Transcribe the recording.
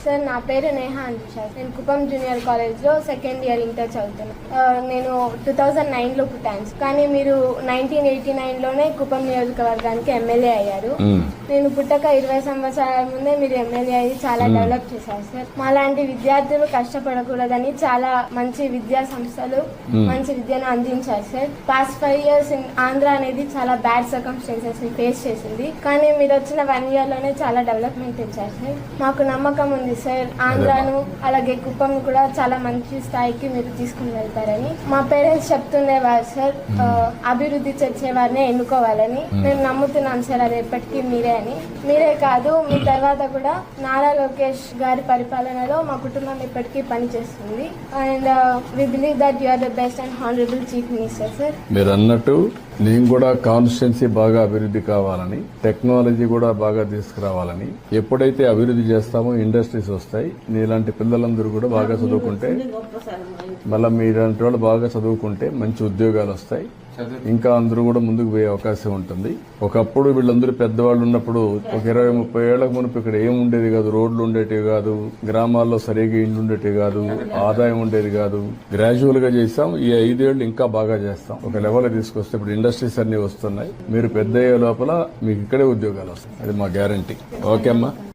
Sir నా పేరు నేహా అంజుషా. నేను కుప్పం జూనియర్ కాలేజ్లో సెకండ్ ఇయర్ ఇంటర్ చదువుతున్నాను. నేను 2009లో పుట్టాను, కానీ మీరు 1989లోనే కుప్పం నియోజకవర్గానికి ఎమ్మెల్యే అయ్యారు. నేను పుట్టక 20 సంవత్సరాల ముందే మీరు ఎమ్మెల్యే అయ్యి చాలా డెవలప్ చేశారు సార్. మాలాంటి విద్యార్థులు కష్టపడకూడదని చాలా మంచి విద్యా సంస్థలు మంచి విద్యను అందించారు సార్. పాస్ట్ 5 years ఆంధ్ర అనేది చాలా బ్యాడ్ సర్కమ్స్టెన్సెస్ ని ఫేస్ చేసింది, కానీ మీరు వచ్చిన 1 year లోనే చాలా డెవలప్మెంట్ తెచ్చారు సార్. మాకు నమ్మకం ఉంది సార్, ఆంధ్రాను అలాగే కుప్పం కూడా చాలా మంచి స్థాయికి మీరు తీసుకుని వెళ్తారని. మా పేరెంట్స్ చెప్తుండేవారు సార్, అభివృద్ధి చేసేవారినే ఎన్నుకోవాలని. మేము నమ్ముతున్నాం సార్ అది ఎప్పటికీ మీరే అని. మీరే కాదు, మీ తర్వాత కూడా నారా లోకేష్ గారి పరిపాలనలో మా కుటుంబం ఇప్పటికీ పనిచేస్తుంది. And we believe that you are the best and honourable chief minister sir. మీరు అన్నట్టు నేను కూడా కాన్స్టిట్యున్సీ బాగా అభివృద్ధి కావాలని, టెక్నాలజీ కూడా బాగా తీసుకురావాలని, ఎప్పుడైతే అభివృద్ధి చేస్తామో ఇండస్ట్రీస్ వస్తాయి. నీలాంటి పిల్లలందరూ కూడా బాగా చదువుకుంటే, మళ్ళీ మీలాంటి వాళ్ళు బాగా చదువుకుంటే మంచి ఉద్యోగాలు వస్తాయి. ఇంకా అందరూ కూడా ముందుకు పోయే అవకాశం ఉంటుంది. ఒకప్పుడు వీళ్ళందరూ పెద్దవాళ్ళు ఉన్నప్పుడు ఒక 20-30 ఏళ్లకు మునుపు ఇక్కడ ఏం ఉండేది కాదు, రోడ్లు ఉండేటివి కాదు, గ్రామాల్లో సరిగా ఇండ్లు ఉండేటివి కాదు, ఆదాయం ఉండేది కాదు. గ్రాడ్యువల్ గా చేసాం. ఈ 5 ఏళ్లు ఇంకా బాగా చేస్తాం. ఒక లెవెల్ తీసుకొస్తే ఇప్పుడు ఇండస్ట్రీస్ అన్ని వస్తున్నాయి. మీరు పెద్ద అయ్యే లోపల మీకు ఇక్కడే ఉద్యోగాలు వస్తాయి. అది మా గ్యారంటీ. ఓకే అమ్మా.